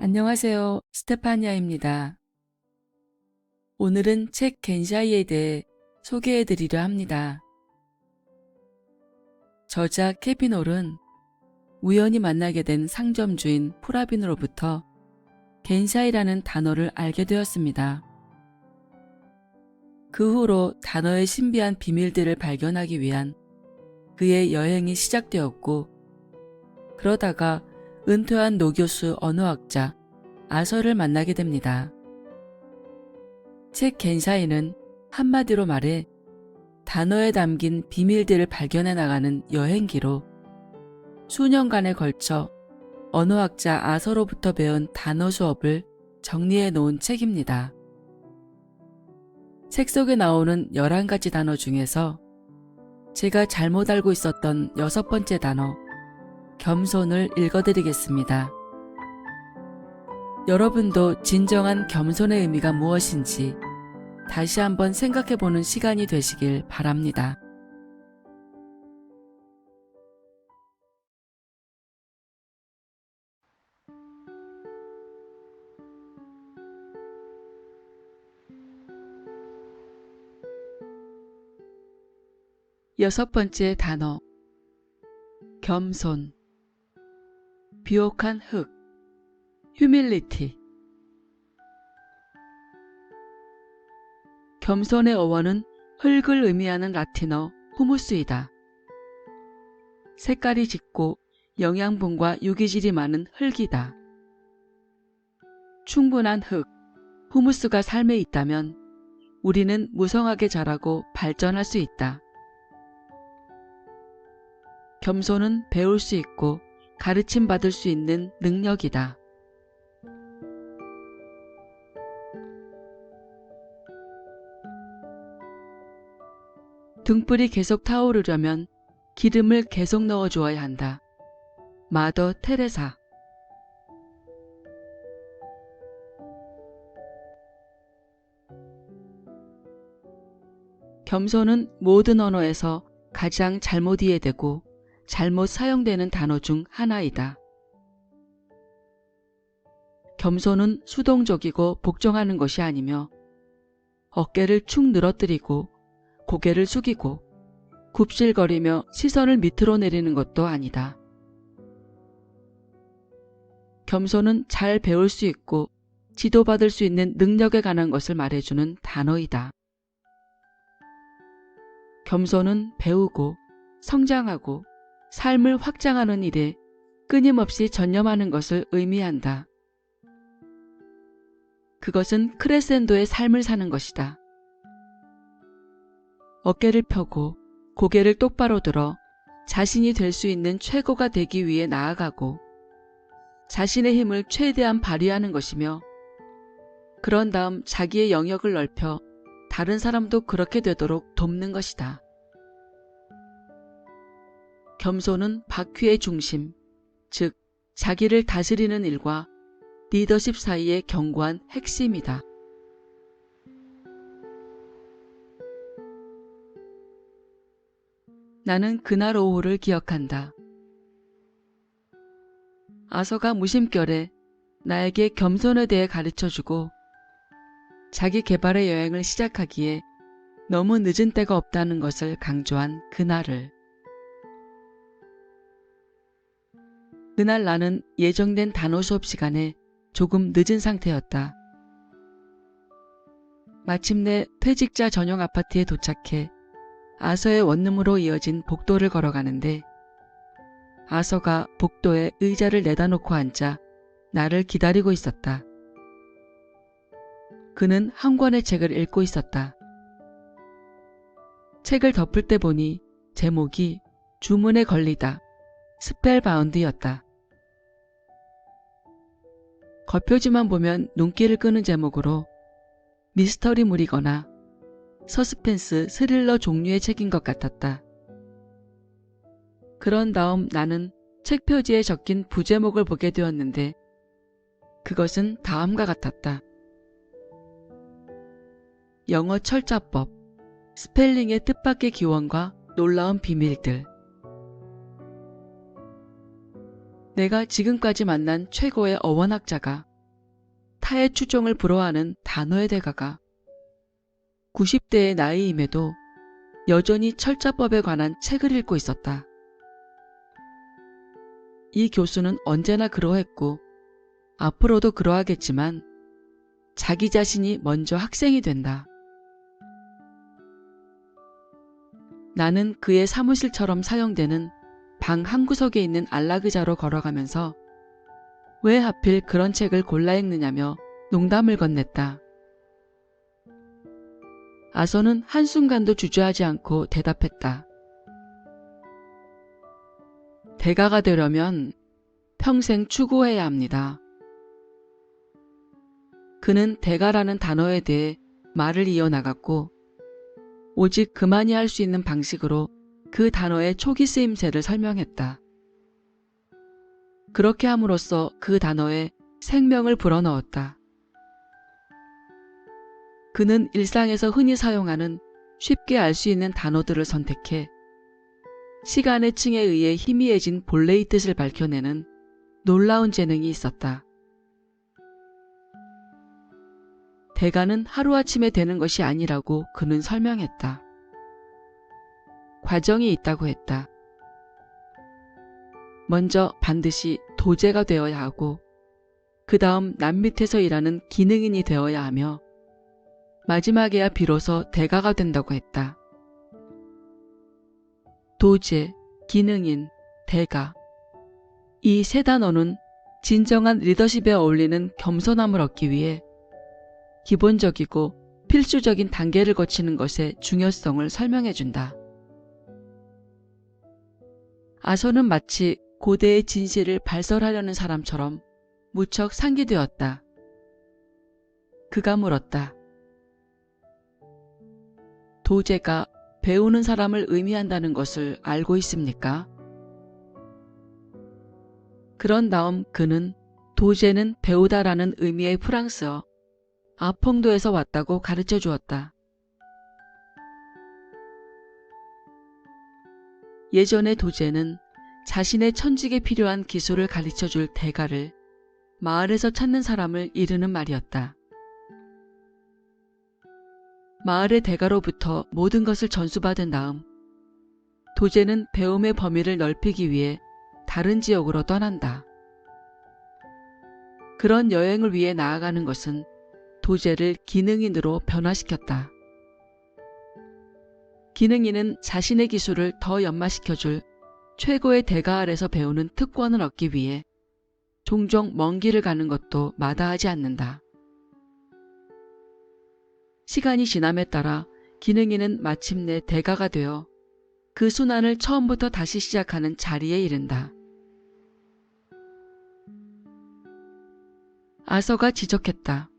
안녕하세요. 스테파니아입니다. 오늘은 책 겐샤이에 대해 소개해 드리려 합니다. 저자 케빈 홀은 우연히 만나게 된 상점 주인 프라빈으로부터 겐샤이라는 단어를 알게 되었습니다. 그 후로 단어의 신비한 비밀들을 발견하기 위한 그의 여행이 시작되었고, 그러다가 은퇴한 노교수 언어학자 아서를 만나게 됩니다. 책 겐샤이는 한마디로 말해 단어에 담긴 비밀들을 발견해 나가는 여행기로 수년간에 걸쳐 언어학자 아서로부터 배운 단어 수업을 정리해 놓은 책입니다. 책 속에 나오는 11가지 단어 중에서 제가 잘못 알고 있었던 6번째 단어, 겸손을 읽어드리겠습니다. 여러분도 진정한 겸손의 의미가 무엇인지 다시 한번 생각해보는 시간이 되시길 바랍니다. 여섯 번째 단어, 겸손. 비옥한 흙, humility. 겸손의 어원은 흙을 의미하는 라틴어 후무스이다. 색깔이 짙고 영양분과 유기질이 많은 흙이다. 충분한 흙, 후무스가 삶에 있다면 우리는 무성하게 자라고 발전할 수 있다. 겸손은 배울 수 있고 가르침 받을 수 있는 능력이다. 등불이 계속 타오르려면 기름을 계속 넣어 주어야 한다. 마더 테레사. 겸손은 모든 언어에서 가장 잘못 이해되고 잘못 사용되는 단어 중 하나이다. 겸손은 수동적이고 복종하는 것이 아니며 어깨를 축 늘어뜨리고 고개를 숙이고 굽실거리며 시선을 밑으로 내리는 것도 아니다. 겸손은 잘 배울 수 있고 지도받을 수 있는 능력에 관한 것을 말해주는 단어이다. 겸손은 배우고 성장하고 삶을 확장하는 일에 끊임없이 전념하는 것을 의미한다. 그것은 크레센도의 삶을 사는 것이다. 어깨를 펴고 고개를 똑바로 들어 자신이 될 수 있는 최고가 되기 위해 나아가고 자신의 힘을 최대한 발휘하는 것이며, 그런 다음 자기의 영역을 넓혀 다른 사람도 그렇게 되도록 돕는 것이다. 겸손은 바퀴의 중심, 즉 자기를 다스리는 일과 리더십 사이의 견고한 핵심이다. 나는 그날 오후를 기억한다. 아서가 무심결에 나에게 겸손에 대해 가르쳐주고 자기 개발의 여행을 시작하기에 너무 늦은 때가 없다는 것을 강조한 그날을. 그날 나는 예정된 단어 수업 시간에 조금 늦은 상태였다. 마침내 퇴직자 전용 아파트에 도착해 아서의 원룸으로 이어진 복도를 걸어가는데, 아서가 복도에 의자를 내다 놓고 앉아 나를 기다리고 있었다. 그는 한 권의 책을 읽고 있었다. 책을 덮을 때 보니 제목이 주문에 걸리다, 스펠바운드였다. 겉표지만 보면 눈길을 끄는 제목으로 미스터리물이거나 서스펜스 스릴러 종류의 책인 것 같았다. 그런 다음 나는 책 표지에 적힌 부제목을 보게 되었는데 그것은 다음과 같았다. 영어 철자법, 스펠링의 뜻밖의 기원과 놀라운 비밀들. 내가 지금까지 만난 최고의 어원학자가 타의 추종을 불허하는 단어의 대가가 90대의 나이임에도 여전히 철자법에 관한 책을 읽고 있었다. 이 교수는 언제나 그러했고 앞으로도 그러하겠지만 자기 자신이 먼저 학생이 된다. 나는 그의 사무실처럼 사용되는 방 한구석에 있는 안락의자로 걸어가면서 왜 하필 그런 책을 골라 읽느냐며 농담을 건넸다. 아서는 한순간도 주저하지 않고 대답했다. 대가가 되려면 평생 추구해야 합니다. 그는 대가라는 단어에 대해 말을 이어나갔고 오직 그만이 할 수 있는 방식으로 그 단어의 초기 쓰임새를 설명했다. 그렇게 함으로써 그 단어에 생명을 불어넣었다. 그는 일상에서 흔히 사용하는 쉽게 알 수 있는 단어들을 선택해 시간의 층에 의해 희미해진 본래의 뜻을 밝혀내는 놀라운 재능이 있었다. 대가는 하루아침에 되는 것이 아니라고 그는 설명했다. 과정이 있다고 했다. 먼저 반드시 도제가 되어야 하고 그 다음 남 밑에서 일하는 기능인이 되어야 하며 마지막에야 비로소 대가가 된다고 했다. 도제, 기능인, 대가. 이 세 단어는 진정한 리더십에 어울리는 겸손함을 얻기 위해 기본적이고 필수적인 단계를 거치는 것의 중요성을 설명해준다. 아서는 마치 고대의 진실을 발설하려는 사람처럼 무척 상기되었다. 그가 물었다. 도제가 배우는 사람을 의미한다는 것을 알고 있습니까? 그런 다음 그는 도제는 배우다라는 의미의 프랑스어 아퐁도에서 왔다고 가르쳐 주었다. 예전의 도제는 자신의 천직에 필요한 기술을 가르쳐 줄 대가를 마을에서 찾는 사람을 이르는 말이었다. 마을의 대가로부터 모든 것을 전수받은 다음 도제는 배움의 범위를 넓히기 위해 다른 지역으로 떠난다. 그런 여행을 위해 나아가는 것은 도제를 기능인으로 변화시켰다. 기능인은 자신의 기술을 더 연마시켜줄 최고의 대가 아래서 배우는 특권을 얻기 위해 종종 먼 길을 가는 것도 마다하지 않는다. 시간이 지남에 따라 기능인은 마침내 대가가 되어 그 순환을 처음부터 다시 시작하는 자리에 이른다. 아서가 지적했다.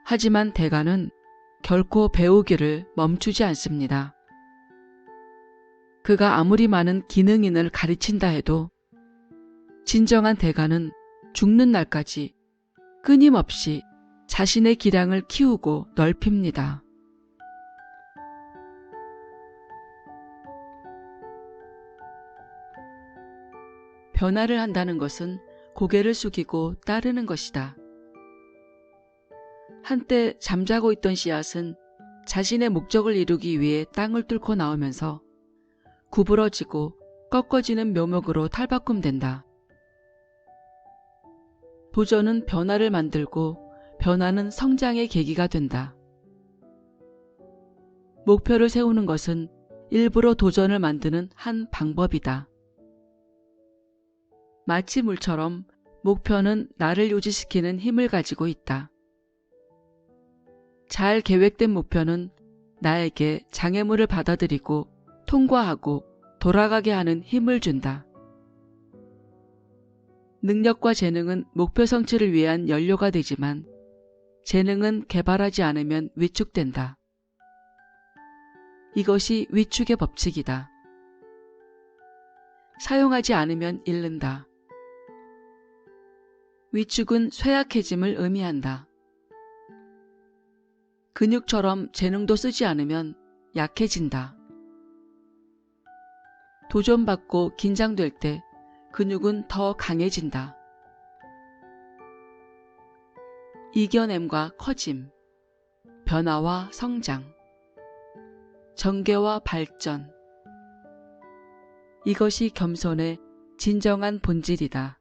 하지만 대가는 결코 배우기를 멈추지 않습니다. 그가 아무리 많은 기능인을 가르친다 해도 진정한 대가는 죽는 날까지 끊임없이 자신의 기량을 키우고 넓힙니다. 변화를 한다는 것은 고개를 숙이고 따르는 것이다. 한때 잠자고 있던 씨앗은 자신의 목적을 이루기 위해 땅을 뚫고 나오면서 구부러지고 꺾어지는 묘목으로 탈바꿈된다. 도전은 변화를 만들고 변화는 성장의 계기가 된다. 목표를 세우는 것은 일부러 도전을 만드는 한 방법이다. 마치 물처럼 목표는 나를 유지시키는 힘을 가지고 있다. 잘 계획된 목표는 나에게 장애물을 받아들이고 통과하고 돌아가게 하는 힘을 준다. 능력과 재능은 목표 성취를 위한 연료가 되지만 재능은 개발하지 않으면 위축된다. 이것이 위축의 법칙이다. 사용하지 않으면 잃는다. 위축은 쇠약해짐을 의미한다. 근육처럼 재능도 쓰지 않으면 약해진다. 도전받고 긴장될 때 근육은 더 강해진다. 이겨냄과 커짐, 변화와 성장, 정계와 발전. 이것이 겸손의 진정한 본질이다.